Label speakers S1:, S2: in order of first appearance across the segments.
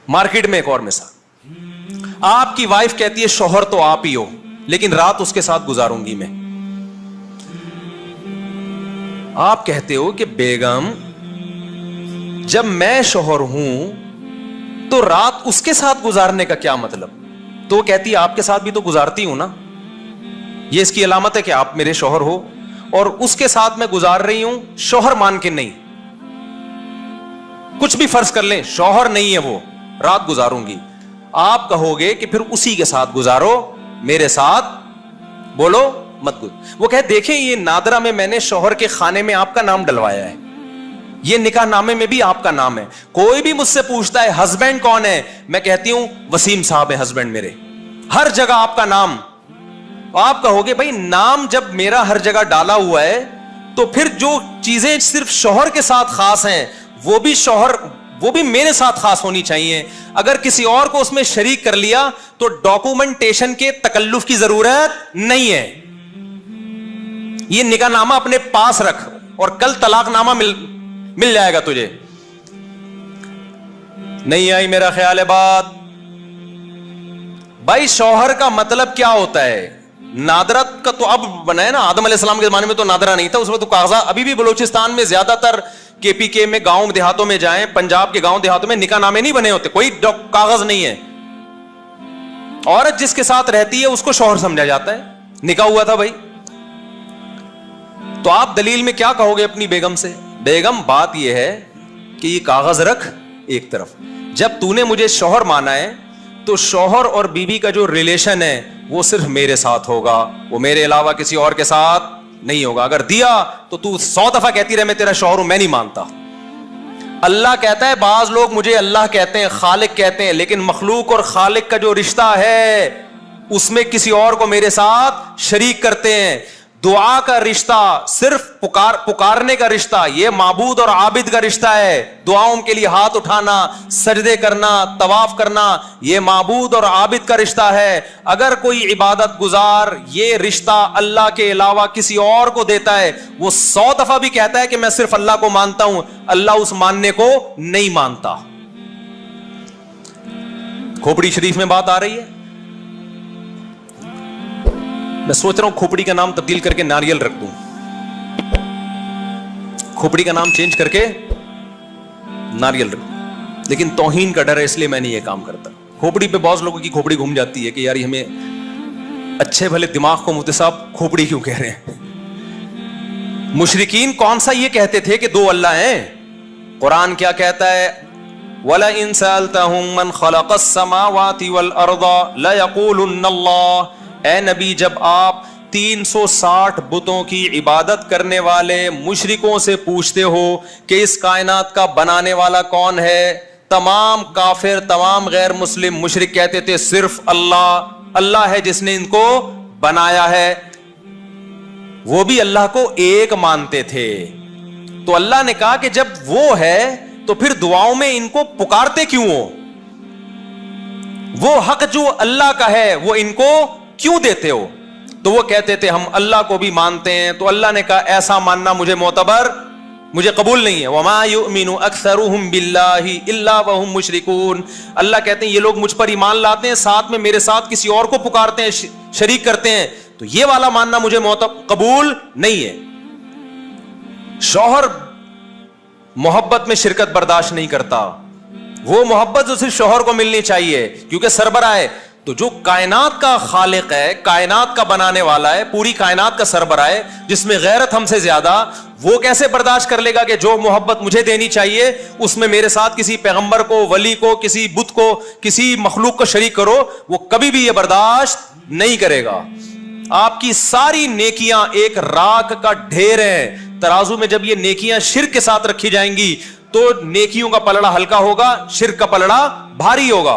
S1: Market में एक और मिसाल, आपकी वाइफ कहती है शौहर तो आप ही हो, लेकिन रात उसके साथ गुजारूंगी मैं। आप कहते हो कि बेगम जब मैं शौहर हूं तो रात उसके साथ गुजारने का क्या मतलब? तो वो कहती है आपके साथ भी तो गुजारती हूं ना, ये इसकी अलामत है कि आप मेरे शौहर हो, और उसके साथ मैं गुजार रही हूं शौहर मान के नहीं, कुछ भी फर्ज कर लें शौहर नहीं है वो, रात गुजारूंगी। आप कहोगे कि फिर उसी के साथ गुजारो, मेरे साथ बोलो मत गुजार। वो कहे देखें ये नादरा में मैंने शौहर के खाने में आपका नाम डलवाया है, ये निकाह नामे में भी आपका नाम है। कोई भी मुझसे पूछता है हस्बैंड कौन है, मैं कहती हूं वसीम साहब है हस्बैंड मेरे, हर जगह आपका नाम। आप कहोगे भाई नाम जब मेरा हर जगह डाला हुआ है तो फिर जो चीजें सिर्फ शौहर के साथ खास हैं वो भी मेरे साथ खास होनी चाहिए। अगर किसी और को उसमें शरीक कर लिया तो डॉक्यूमेंटेशन के तकल्लुफ की जरूरत नहीं है। ये निकाहनामा अपने पास रख और कल तलाकनामा मिल जाएगा तुझे। नहीं आई मेरा ख्याल है बात? भाई शौहर का मतलब क्या होता है? नादरा का तो अब बना है ना, आदम अलैहिस्सलाम के जमाने में तो नादरा नहीं था, उसमें तो कागजा। अभी भी बलूचिस्तान में ज्यादातर केपीके में गांव देहातों में जाएं, पंजाब के गांव देहातों में निकाह नामे नहीं बने होते, कोई कागज नहीं है। औरत जिसके साथ रहती है उसको शौहर समझा जाता है, निकाह हुआ था भाई। तो आप दलील में क्या कहोगे अपनी बेगम से? बेगम बात यह है कि ये कागज रख एक तरफ, जब तूने मुझे शौहर माना है तो शौहर और बीवी का जो रिलेशन है वो सिर्फ मेरे साथ होगा, वो मेरे अलावा किसी और के साथ नहीं होगा। अगर दिया तो तू 100 दफा कहती रहे मैं तेरा शौहर हूं, मैं नहीं मानता। अल्लाह कहता है, बाज लोग मुझे अल्लाह कहते हैं, खालिक कहते हैं, लेकिन मखलूक और खालिक का जो रिश्ता है उसमें किसी और को मेरे साथ शरीक करते हैं। दुआ का रिश्ता सिर्फ पुकारने का रिश्ता, ये माबूद और आबिद का रिश्ता है। दुआओं के लिए हाथ उठाना, सजदे करना, तवाफ करना, ये माबूद और आबिद का रिश्ता है। अगर कोई इबादत गुजार ये रिश्ता अल्लाह के अलावा किसी और को देता है, वो 100 दफा भी कहता है कि मैं सिर्फ अल्लाह को मानता हूं, अल्लाह उस मानने को नहीं मानता। खोपड़ी शरीफ में बात आ रही है, मैं सोच रहा हूं खोपड़ी का नाम तब्दील करके नारियल रख दूं, खोपड़ी का नाम चेंज करके नारियल रख दूं, लेकिन तौहीन का डर है इसलिए मैं नहीं ये काम करता। खोपड़ी पे बहुत लोगों की खोपड़ी घूम जाती है कि यार हमें अच्छे भले दिमाग को मुफ्ती साहब खोपड़ी क्यों कह रहे हैं? मुशरिकीन कौन सा ये कहते थे कि दो अल्लाह हैं? कुरान क्या कहता है? वला इन सअल्तहुम मन खलक़स समावाति वल अर्दा ला यक़ूलुन्नल्लाह। ए नबी, जब आप 360 बुतों की इबादत करने वाले मुशरिकों से पूछते हो कि इस कायनात का बनाने वाला कौन है, तमाम काफिर, तमाम गैर मुस्लिम मुशरिक कहते थे सिर्फ अल्लाह, अल्लाह है जिसने इनको बनाया है। वो भी अल्लाह को एक मानते थे। तो अल्लाह ने कहा कि जब वो है तो फिर दुआओं में इनको पुकारते क्यों हो? वो हक जो अल्लाह का है वो इनको क्यों देते हो? तो वो कहते थे हम अल्लाह को भी मानते हैं। तो अल्लाह ने कहा ऐसा मानना मुझे मोतबर, मुझे कबूल नहीं है। वमा युमिनु अक्सरुहुम बिल्लाहि इल्ला वहुम मुशरिकून। अल्लाह कहते हैं ये लोग मुझ पर ईमान लाते हैं, साथ में मेरे साथ किसी और को पुकारते हैं, शरीक करते हैं, तो ये वाला मानना मुझे कबूल नहीं है। शौहर मोहब्बत में शिरकत बर्दाश्त नहीं करता, वो मोहब्बत जो सिर्फ शौहर को मिलनी चाहिए क्योंकि सरबराह है। तो जो कायनात का खालिक है, कायनात का बनाने वाला है, पूरी कायनात का सरबराह है, जिसमें गैरत हमसे ज्यादा, वो कैसे बर्दाश्त कर लेगा कि जो मोहब्बत मुझे देनी चाहिए उसमें मेरे साथ किसी पैगंबर को, वली को, किसी बुत को, किसी मखलूक को शरीक करो? वो कभी भी ये बर्दाश्त नहीं करेगा। आपकी सारी नेकियां एक राख का ढेर है। तराजू में जब ये नेकियां शिर्क के साथ रखी जाएंगी तो नेकियों का पलड़ा हल्का होगा, शिर्क का पलड़ा भारी होगा।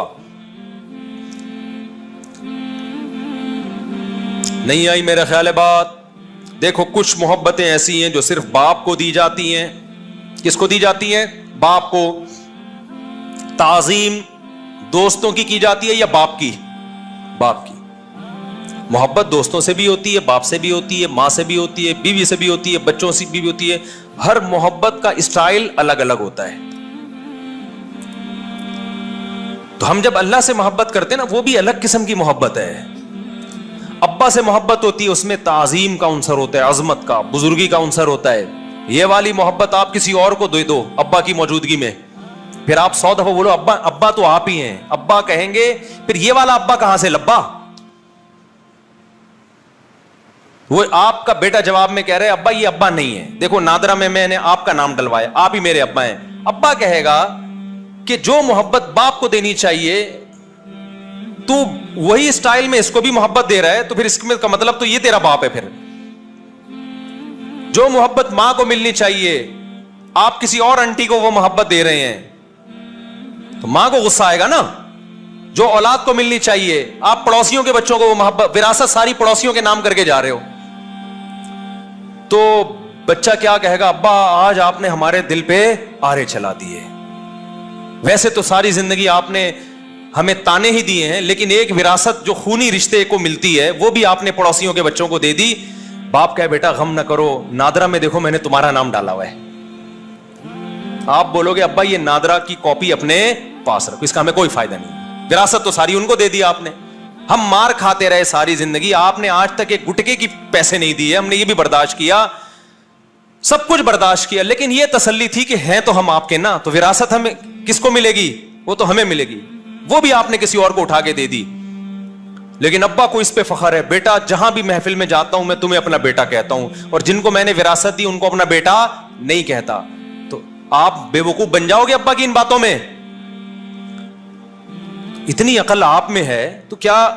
S1: नहीं आई मेरा ख्याल है बात? देखो कुछ मोहब्बतें ऐसी हैं जो सिर्फ बाप को दी जाती हैं। किसको दी जाती हैं? बाप को। ताजीम दोस्तों की जाती है या बाप की? बाप की। मोहब्बत दोस्तों से भी होती है, बाप से भी होती है, माँ से भी होती है, बीवी से भी होती है, बच्चों से भी होती है। हर मोहब्बत का स्टाइल अलग अलग होता है। تو ہم جب اللہ سے محبت کرتے ہیں نا وہ بھی الگ قسم کی محبت ہے. ابا سے محبت ہوتی ہے اس میں تعظیم کا عنصر ہوتا ہے, عظمت کا, بزرگی کا عنصر ہوتا ہے. یہ والی محبت آپ کسی اور کو دے دو ابا کی موجودگی میں, پھر آپ 100 دفعہ بولو ابا ابا تو آپ ہی ہیں, ابا کہیں گے, پھر یہ والا ابا کہاں سے لبا. وہ آپ کا بیٹا جواب میں کہہ رہے ابا یہ ابا نہیں ہے, دیکھو نادرا میں نے آپ کا نام ڈلوایا, آپ ہی میرے ابا ہیں. ابا کہے گا کہ جو محبت باپ کو دینی چاہیے تو وہی سٹائل میں اس کو بھی محبت دے رہا ہے, تو پھر اس کا مطلب تو یہ تیرا باپ ہے. پھر جو محبت ماں کو ملنی چاہیے آپ کسی اور انٹی کو وہ محبت دے رہے ہیں تو ماں کو غصہ آئے گا نا. جو اولاد کو ملنی چاہیے آپ پڑوسیوں کے بچوں کو وہ محبت, وراثت ساری پڑوسیوں کے نام کر کے جا رہے ہو, تو بچہ کیا کہے گا, ابا آج آپ نے ہمارے دل پہ آرے چلا دیے. ویسے تو ساری زندگی آپ نے ہمیں تانے ہی دیے ہیں, لیکن ایک وراثت جو خونی رشتے کو ملتی ہے وہ بھی آپ نے پڑوسیوں کے بچوں کو دے دی. باپ کہے بیٹا غم نہ کرو, نادرا میں دیکھو میں نے تمہارا نام ڈالا ہوا ہے. آپ بولو گے ابا یہ نادرا کی کاپی اپنے پاس رکھو, اس کا ہمیں کوئی فائدہ نہیں, وراثت تو ساری ان کو دے دی آپ نے. ہم مار کھاتے رہے ساری زندگی, آپ نے آج تک ایک گٹکے کی پیسے نہیں دیے, ہم نے یہ بھی برداشت کیا, سب کچھ برداشت کیا, لیکن یہ تسلی تھی کہ ہیں تو ہم آپ کے نا, تو وراثت ہمیں کس کو ملے گی, وہ تو ہمیں ملے گی, وہ بھی آپ نے کسی اور کو اٹھا کے دے دی. لیکن ابا کو اس پہ فخر ہے, بیٹا جہاں بھی محفل میں جاتا ہوں میں تمہیں اپنا بیٹا کہتا ہوں, اور جن کو میں نے وراثت دی ان کو اپنا بیٹا نہیں کہتا. تو آپ بے وقوف بن جاؤ گے ابا کی ان باتوں میں. اتنی عقل آپ میں ہے تو کیا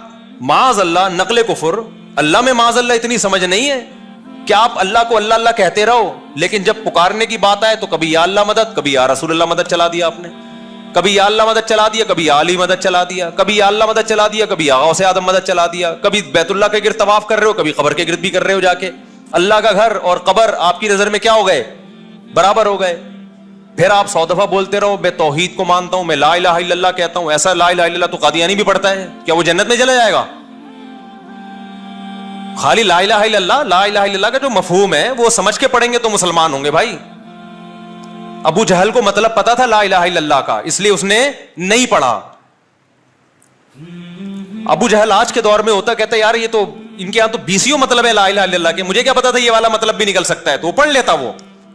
S1: معاذ اللہ نقل کفر, اللہ میں معاذ اللہ اتنی سمجھ نہیں ہے کہ آپ اللہ کو اللہ اللہ کہتے رہو, لیکن جب پکارنے کی بات آئے تو کبھی یا اللہ مدد, کبھی یا رسول اللہ مدد چلا دیا آپ نے, کبھی یا اللہ مدد چلا دیا, کبھی یا علی مدد چلا دیا, کبھی یا اللہ مدد چلا دیا, کبھی یا غوث آدم مدد چلا دیا, کبھی بیت اللہ کے گرد طواف کر رہے ہو, کبھی قبر کے گرد بھی کر رہے ہو جا کے. اللہ کا گھر اور قبر آپ کی نظر میں کیا ہو گئے, برابر ہو گئے. پھر آپ 100 دفعہ بولتے رہو میں توحید کو مانتا ہوں, میں لا الہ الا اللہ کہتا ہوں. ایسا لا الہ الا اللہ تو قادیانی بھی پڑھتا ہے, کیا وہ جنت میں چلا جائے گا؟ خالی لا الہ الا اللہ, لا الہ الا اللہ کا جو مفہوم ہے وہ سمجھ کے پڑھیں گے تو مسلمان ہوں گے بھائی. ابو جہل کو مطلب پتا تھا لا الہ الا اللہ کا, اس لیے اس نے نہیں پڑھا. ابو جہل آج کے دور میں ہوتا کہتا یار یہ تو ان کے یہاں تو 20 مطلب ہے لا الہ الا اللہ کے, مجھے کیا پتا تھا یہ والا مطلب بھی نکل سکتا ہے, تو وہ پڑھ لیتا. وہ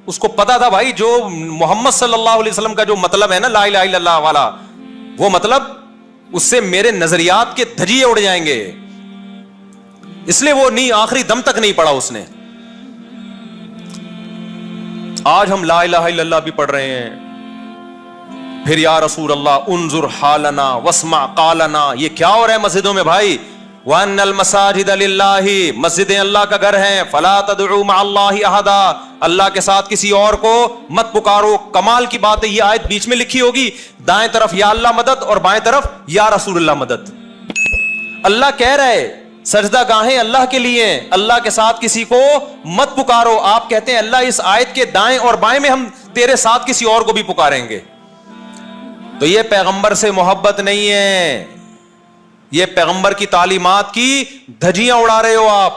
S1: اس کو پتا تھا بھائی جو محمد صلی اللہ علیہ وسلم کا جو مطلب ہے نا لا الہ الا اللہ والا, وہ مطلب اس سے میرے نظریات کے دھجیے اڑ جائیں گے, اس لیے وہ نہیں آخری دم تک نہیں پڑھا اس نے. آج ہم لا الہ الا اللہ بھی پڑھ رہے ہیں, پھر یا رسول اللہ انظر حالنا واسمع قالنا, یہ کیا ہو رہا ہے مسجدوں میں بھائی. وَأَنَّ الْمَسَاجِدَ لِلَّهِ, مسجدیں اللہ کا گھر ہیں. فَلَا تَدْعُوا مَعَ اللَّهِ أَحَدًا, اللہ کے ساتھ کسی اور کو مت پکارو. کمال کی بات ہے یہ آیت بیچ میں لکھی ہوگی, دائیں طرف یا اللہ مدد اور بائیں طرف یا رسول اللہ مدد. اللہ کہہ رہے سجدہ گاہیں اللہ کے لیے, اللہ کے ساتھ کسی کو مت پکارو. آپ کہتے ہیں اللہ اس آیت کے دائیں اور بائیں میں ہم تیرے ساتھ کسی اور کو بھی پکاریں گے. تو یہ پیغمبر سے محبت نہیں ہے, یہ پیغمبر کی تعلیمات کی دھجیاں اڑا رہے ہو آپ.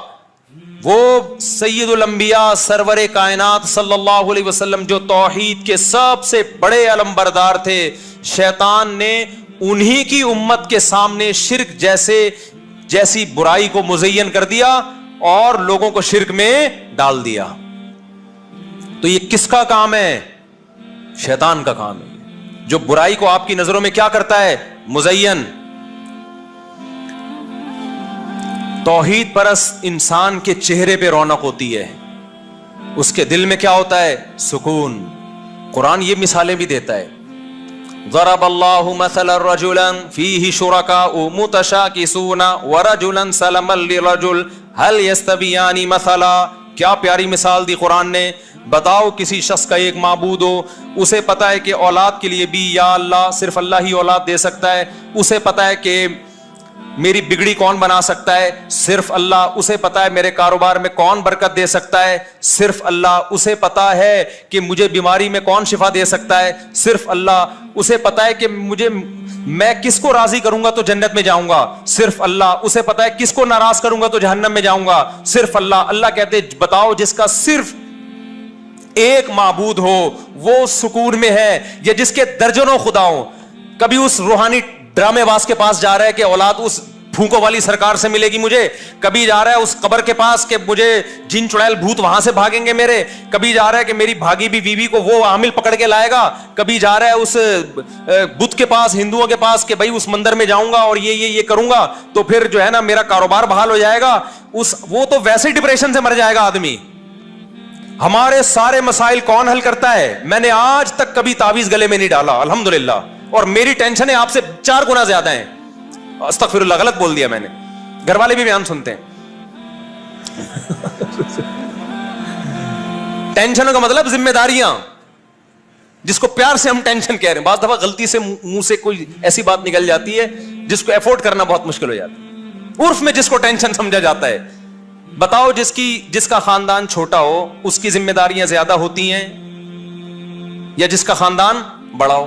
S1: وہ سید الانبیاء سرور کائنات صلی اللہ علیہ وسلم جو توحید کے سب سے بڑے علمبردار تھے, شیطان نے انہی کی امت کے سامنے شرک جیسی برائی کو مزین کر دیا اور لوگوں کو شرک میں ڈال دیا. تو یہ کس کا کام ہے؟ شیطان کا کام ہے, جو برائی کو آپ کی نظروں میں کیا کرتا ہے, مزین. توحید پرست انسان کے چہرے پہ رونق ہوتی ہے, اس کے دل میں کیا ہوتا ہے, سکون. قرآن یہ مثالیں بھی دیتا ہے. ضرب اللہ مثلا رجلا فیہ شرکاء متشاکسون ورجلا سلما لرجل هل یستویان مثلا. کیا پیاری مثال دی قرآن نے. بتاؤ کسی شخص کا ایک معبود ہو, اسے پتا ہے کہ اولاد کے لیے بھی یا اللہ صرف اللہ ہی اولاد دے سکتا ہے, اسے پتا ہے کہ میری بگڑی کون بنا سکتا ہے, صرف اللہ. اسے پتا ہے میرے کاروبار میں کون برکت دے سکتا ہے, صرف اللہ. اسے پتا ہے کہ مجھے بیماری میں کون شفا دے سکتا ہے, صرف اللہ. اسے پتا ہے کہ میں کس کو راضی کروں گا تو جنت میں جاؤں گا, صرف اللہ. اسے پتا ہے کس کو ناراض کروں گا تو جہنم میں جاؤں گا, صرف اللہ. اللہ کہتے بتاؤ جس کا صرف ایک معبود ہو وہ سکون میں ہے, یا جس کے درجنوں خدا ہوں. کبھی اس روحانی ड्रामे बाज के पास जा रहा है कि औलाद उस फूंकों वाली सरकार से मिलेगी मुझे, कभी जा रहा है उस कब्र के पास कि मुझे जिन चुड़ैल भूत वहां से भागेंगे मेरे, कभी जा रहा है कि मेरी भागी भी बीवी को वो आमिल पकड़ के लाएगा, कभी जा रहा है उस बुद्ध के पास, हिंदुओं के पास कि भाई उस मंदिर में जाऊंगा और ये करूंगा तो फिर जो है ना मेरा कारोबार बहाल हो जाएगा। वो तो वैसे ही डिप्रेशन से मर जाएगा आदमी। हमारे सारे मसाइल कौन हल करता है? मैंने आज तक कभी तावीज गले में नहीं डाला अल्हम्दुलिल्लाह, और मेरी टेंशन है आपसे 4 गुना ज्यादा है। अस्तगफिरुल्लाह, गलत बोल दिया मैंने, घर वाले भी बयान सुनते हैं। टेंशनों का मतलब जिम्मेदारियां, जिसको प्यार से हम टेंशन कह रहे हैं। बाज़ दफा गलती से मुंह से कोई ऐसी बात निकल जाती है जिसको एफोर्ड करना बहुत मुश्किल हो जाता है, उर्फ में जिसको टेंशन समझा जाता है। बताओ जिसका खानदान छोटा हो उसकी जिम्मेदारियां ज्यादा होती हैं या जिसका खानदान बड़ा हो?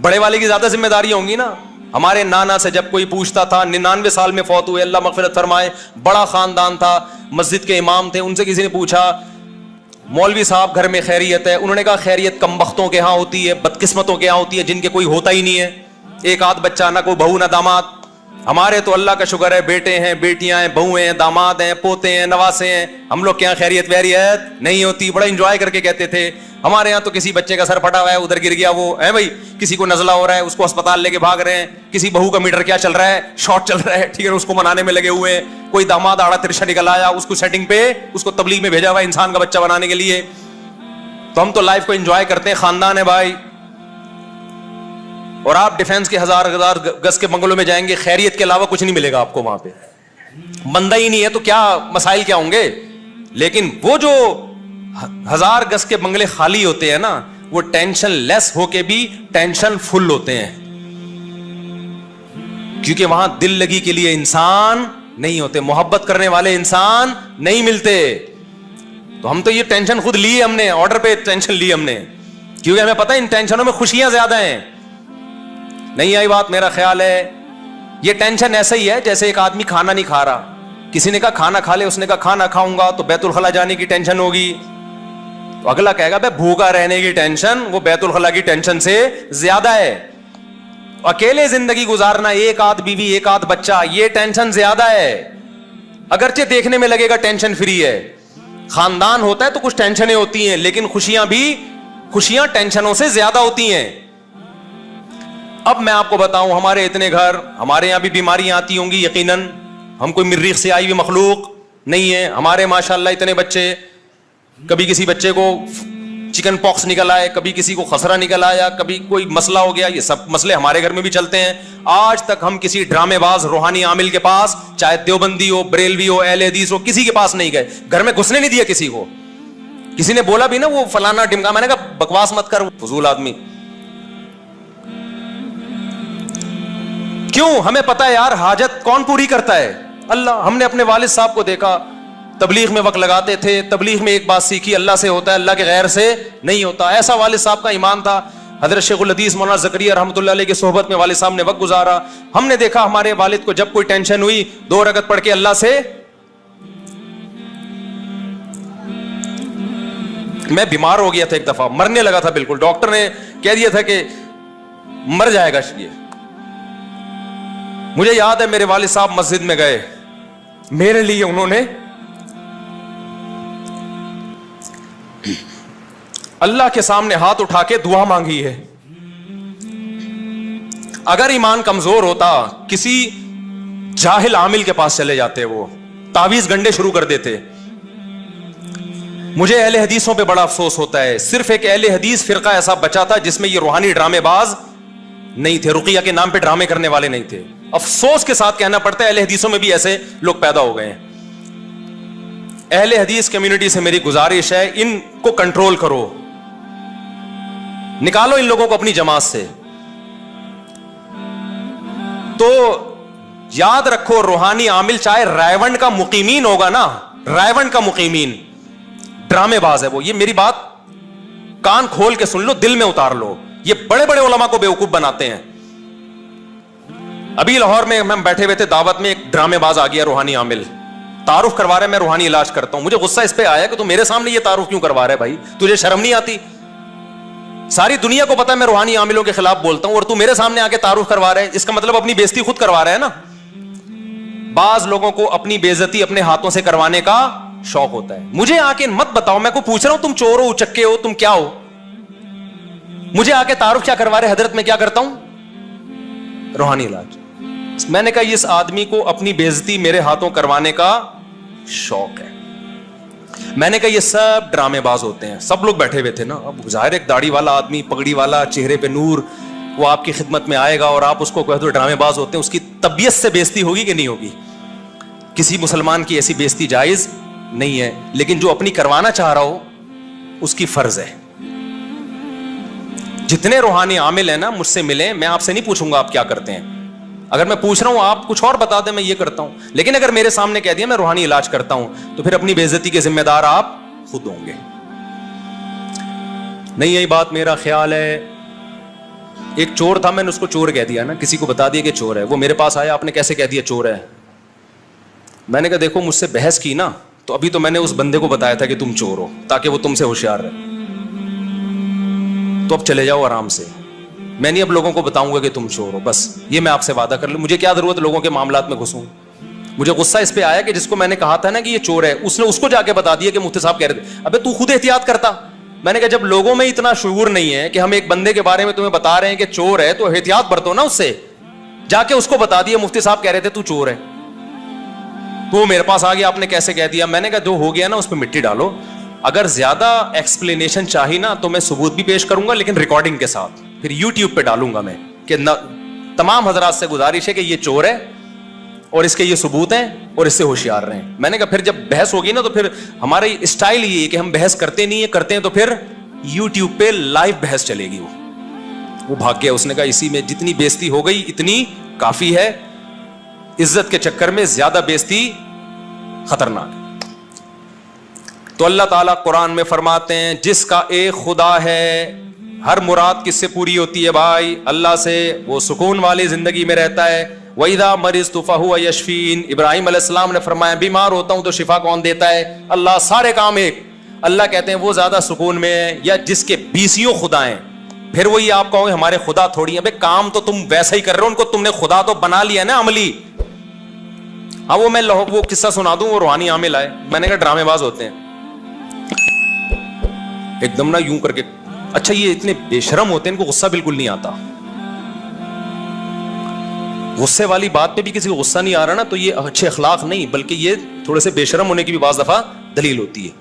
S1: बड़े वाले की ज्यादा जिम्मेदारियां होंगी ना। हमारे नाना से जब कोई पूछता था, 99 साल में फौत हुए, अल्लाह मगफिरत फरमाए, बड़ा खानदान था, मस्जिद के इमाम थे, उनसे किसी ने पूछा मौलवी साहब घर में खैरियत है? उन्होंने कहा खैरियत कम बख्तों के यहाँ होती है, बदकिस्मतों के यहाँ होती है, जिनके कोई होता ही नहीं है, एक आध बच्चा, ना कोई बहू ना दामाद। हमारे तो अल्लाह का शुक्र है, बेटे हैं, बेटियां हैं, बहुएं हैं, दामाद हैं, पोते हैं, नवासे हैं। हम लोग के यहाँ खैरियत वैरियत नहीं होती। बड़ा इंजॉय करके कहते थे। हमारे यहाँ तो किसी बच्चे का सर फटा हुआ है, उधर गिर गया वो है भाई, किसी को नजला हो रहा है, उसको अस्पताल लेके भाग रहे हैं, किसी बहू का मीटर क्या चल रहा है, शॉर्ट चल रहा है, ठीक है, उसको मनाने में लगे हुए हैं। कोई दामाद आड़ा तिरछा निकल आया, उसको सेटिंग पे, उसको तबलीग में भेजा हुआ इंसान का बच्चा बनाने के लिए। तो हम तो लाइफ को एंजॉय करते हैं, खानदान है भाई। और आप डिफेंस के हजार गज के बंगलों में जाएंगे, खैरियत के अलावा कुछ नहीं मिलेगा आपको वहां पे। बंदा ही नहीं है तो क्या मसाइल क्या होंगे? लेकिन वो जो 1000 गज के बंगले खाली होते हैं ना, वो टेंशन लेस होके भी टेंशन फुल होते हैं, क्योंकि वहां दिल लगी के लिए इंसान नहीं होते, मोहब्बत करने वाले इंसान नहीं मिलते। तो हम तो ये टेंशन खुद ली हमने, ऑर्डर पे टेंशन ली हमने, क्योंकि हमें पता है इन टेंशनों में खुशियां ज्यादा हैं। नहीं आई बात? मेरा ख्याल है ये टेंशन ऐसा ही है जैसे एक आदमी खाना नहीं खा रहा, किसी ने कहा खाना खा ले, उसने कहा खाना खाऊंगा तो बैतुल खला जाने की टेंशन होगी, तो अगला कहेगा भाई भूखा रहने की टेंशन वो बैतुल खला की टेंशन से ज्यादा है। अकेले जिंदगी गुजारना, एक आध बीवी एक आध बच्चा, ये टेंशन ज्यादा है। अगरचे देखने में लगेगा टेंशन फ्री है, खानदान होता है तो कुछ टेंशनें होती हैं, लेकिन खुशियां टेंशनों से ज्यादा होती हैं। अब मैं आपको बताऊं, हमारे इतने घर, हमारे यहां भी बीमारियां आती होंगी यकीनन, हम कोई मरीख से आई हुई मखलूक नहीं है। हमारे माशाल्लाह इतने बच्चे, कभी किसी बच्चे को चिकन पॉक्स निकल आए, कभी किसी को खसरा निकल आया, कभी कोई मसला हो गया, ये सब मसले हमारे घर में भी चलते हैं। आज तक हम किसी ड्रामेबाज रूहानी आमिल के पास, चाहे देवबंदी हो, बरेलवी हो, अहले हदीस हो, किसी के पास नहीं गए, घर में घुसने नहीं दिया किसी को। किसी ने बोला भी ना वो फलाना ढिमका, मैंने कहा बकवास मत कर, फजूल आदमी। क्यों? हमें पता है यार हाजत कौन पूरी करता है? अल्लाह। हमने अपने वालिद साहब को देखा, तबलीग में वक्त लगाते थे, तबलीग में एक बात सीखी, अल्लाह से होता है, अल्लाह के गैर से नहीं होता। ऐसा वालिद साहब का ईमान था। हज़रत शेखुल हदीस मौलाना ज़करिया रहमतुल्लाह अलैह की सोहबत में वालिद साहब ने वक्त गुजारा। हमने देखा हमारे वालिद को जब कोई टेंशन हुई, 2 रकत पढ़ के अल्लाह से, मैं बीमार हो गया था एक दफा, मरने लगा था बिल्कुल, डॉक्टर ने कह दिया था कि मर जाएगा ये। मुझे याद है मेरे वालिद साहब मस्जिद में गए, मेरे लिए उन्होंने अल्लाह के सामने हाथ उठा के दुआ मांगी है। अगर ईमान कमजोर होता, किसी जाहिल आमिल के पास चले जाते, वो तावीज गंडे शुरू कर देते। मुझे अहले हदीसों पे बड़ा अफसोस होता है, सिर्फ एक अहले हदीस फिरका ऐसा बचा था जिसमें ये रूहानी ड्रामेबाज नहीं थे, रुकिया के नाम पे ड्रामे करने वाले नहीं थे। अफसोस के साथ कहना पड़ता है अहले हदीसों में भी ऐसे लोग पैदा हो गए हैं। अहले हदीस कम्युनिटी से मेरी गुजारिश है, इनको कंट्रोल करो, निकालो इन लोगों को अपनी जमात से। तो याद रखो, रूहानी आमिल चाहे रायवंड का मुकीमीन होगा ना, रायवंड का मुकीमीन, ड्रामेबाज है वो। ये मेरी बात कान खोल के सुन लो, दिल में उतार लो। ये बड़े बड़े उलमा को बेवकूफ बनाते हैं। अभी लाहौर में हम बैठे हुए थे दावत में, एक ड्रामेबाज आ गया रूहानी आमिल, तारुफ करवा रहा है, मैं रूहानी इलाज करता हूं। मुझे गुस्सा इस पे आया कि तू मेरे सामने ये तारुफ क्यों करवा रहा है भाई, तुझे शर्म नहीं आती? सारी दुनिया को पता है मैं रूहानी आमिलों के खिलाफ बोलता हूं और तू मेरे सामने आके तारुफ करवा रहा है, इसका मतलब अपनी बेइज्जती खुद करवा रहा है ना। बाज लोगों को अपनी बेइज्जती अपने हाथों से करवाने का शौक होता है। मुझे आके मत बताओ, मैं को पूछ रहा हूं तुम चोर हो, उचक्के हो, तुम क्या हो, मुझे आके तारुफ क्या करवा रहे। हजरत मैं क्या करता हूं? रूहानी इलाज। मैंने कहा इस आदमी को अपनी बेइज्जती मेरे हाथों करवाने का शौक है। मैंने कहा ये सब ड्रामेबाज होते हैं। सब लोग बैठे हुए थे ना, अब जाहिर एक दाढ़ी वाला आदमी, पगड़ी वाला, चेहरे पे नूर, वो आपकी खिदमत में आएगा और आप उसको कह दो ड्रामेबाज होते हैं, उसकी तबीयत से बेइज्जती होगी कि नहीं होगी? किसी मुसलमान की ऐसी बेइज्जती जायज नहीं है, लेकिन जो अपनी करवाना चाह रहा हो उसकी फर्ज है। जितने रूहानी आमिल हैं ना, मुझसे मिले, मैं आपसे नहीं पूछूंगा आप क्या करते हैं। अगर मैं पूछ रहा हूं आप कुछ और बता दें, मैं ये करता हूं, लेकिन अगर मेरे सामने कह दिया मैं रूहानी इलाज करता हूं, तो फिर अपनी बेइज्जती के जिम्मेदार आप खुद होंगे। नहीं, यही बात मेरा ख्याल है। एक चोर था, मैंने उसको चोर कह दिया ना, किसी को बता दिया कि चोर है। वो मेरे पास आया, आपने कैसे कह दिया चोर है? मैंने कहा देखो मुझसे बहस की ना, तो अभी तो मैंने उस बंदे को बताया था कि तुम चोर हो, ताकि वो तुमसे होशियार रहे। तो अब चले जाओ आराम से, मैं नहीं अब लोगों को बताऊंगा कि तुम चोर हो, बस ये मैं आपसे वादा कर लूं। मुझे क्या जरूरत लोगों के मामलात में घुसूं? मुझे गुस्सा इस पे आया कि जिसको मैंने कहा था ना कि ये चोर है, उसने उसको जाके बता दिया कि मुफ्ती साहब कह रहे थे। अबे तू खुद एहतियात करता। मैंने कहा जब लोगों में इतना शुऊर नहीं है कि हम एक बंदे के बारे में तुम्हें बता रहे हैं कि चोर है, तो एहतियात बरतो ना उससे। जाके उसको बता दिया मुफ्ती साहब कह रहे थे तू चोर है, तो मेरे पास आ गया, आपने कैसे कह दिया? मैंने कहा जो हो गया ना उस पर मिट्टी डालो। अगर ज्यादा एक्सप्लेनेशन चाहिए ना तो मैं सबूत भी पेश करूंगा, लेकिन रिकॉर्डिंग के साथ फिर यूट्यूब पे डालूंगा मैं कि तमाम हजरात से गुजारिश है कि ये चोर है और इसके ये सबूत हैं और इससे होशियार रहें। मैंने कहा फिर जब बहस होगी ना तो फिर हमारी स्टाइल ये है कि हम बहस करते नहीं है, करते हैं तो फिर यूट्यूब पे लाइव बहस चलेगी। वो भाग गया, उसने कहा इसी में जितनी बेइज्जती हो गई इतनी काफी है, इज्जत के चक्कर में ज्यादा बेइज्जती खतरनाक है। तो अल्लाह ताला कुरान में फरमाते हैं जिसका एक खुदा है, हर मुराद किससे पूरी होती है भाई? अल्लाह से। वो सुकून वाली जिंदगी में रहता है। वइदा मरिज़्तु फहुव यशफीन। इब्राहिम अलैहिस्सलाम ने फरमाया बीमार होता हूं तो शिफा कौन देता है? अल्लाह। सारे काम एक। अल्लाह कहते हैं वो ज्यादा सुकून में है या जिसके बीसियों खुदा हैं। फिर वही आप कहोगे हमारे खुदा थोड़ी है। काम तो तुम वैसा ही कर रहे हो, उनको तुमने खुदा तो बना लिया ना अमली। हाँ वो मैं वो किस्सा सुना दूं, वो रूहानी आमिल आए, मैंने कहा ड्रामेबाज होते हैं एकदम ना यूं करके। अच्छा ये इतने बेशरम होते हैं, इनको गुस्सा बिल्कुल नहीं आता। गुस्से वाली बात पे भी किसी को गुस्सा नहीं आ रहा ना, तो ये अच्छे अखलाक नहीं, बल्कि ये थोड़े से बेशरम होने की भी बाज दफा दलील होती है।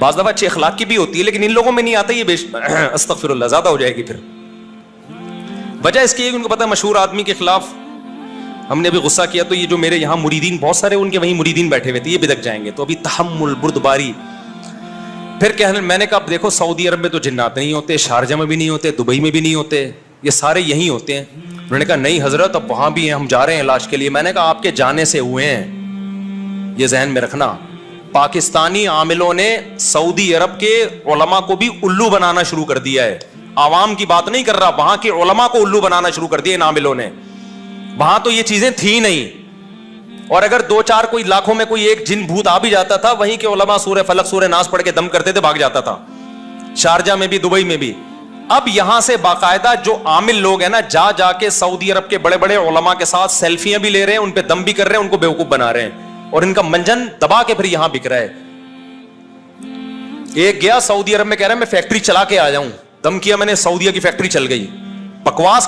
S1: बाज दफा अच्छे अखलाक की भी होती है, लेकिन इन लोगों में नहीं आता ये अस्तगफिरुल्लाह, ज्यादा हो जाएगी फिर। वजह इसकी है उनको पता है मशहूर आदमी के खिलाफ हमने अभी गुस्सा किया, तो ये जो मेरे यहाँ मुरीदीन बहुत सारे उनके वहीं मुरीदीन बैठे हुए थे, ये बिदक जाएंगे, तो अभी तहम्मुल बुर्दबारी। फिर कहने, मैंने कहा देखो सऊदी अरब में तो जिन्नात नहीं होते, शारजा में भी नहीं होते, दुबई में भी नहीं होते, ये सारे यहीं होते हैं। उन्होंने कहा नहीं हजरत अब वहां भी हैं, हम जा रहे हैं इलाज के लिए। मैंने कहा आपके जाने से हुए हैं, ये जहन में रखना। पाकिस्तानी आमिलों ने सऊदी अरब के उलमा को भी उल्लू बनाना शुरू कर दिया है। आवाम की बात नहीं कर रहा, वहां के उलमा को उल्लू बनाना शुरू कर दिया इन आमिलों ने। वहां तो ये चीजें थी नहीं, और अगर दो चार कोई लाखों में कोई एक जिन भूत आ भी जाता था, वहीं के उलमा सूरह फलक सूरह नास पढ़ के दम करते थे, भाग जाता था। शारजा में भी, दुबई में भी। अब यहां से बाकायदा जो आमिल लोग हैं ना, जा जाके सऊदी अरब के बड़े बड़े उलमा के साथ सेल्फियां भी ले रहे हैं, उन पे दम भी कर रहे हैं, उनको बेवकूफ बना रहे हैं, और इनका मंजन दबा के फिर यहां बिक रहा है। एक गया सऊदी अरब में, कह रहा है मैं फैक्ट्री चला के आ जाऊं, दम किया मैंने, सऊदीया की फैक्ट्री चल गई, बकवास।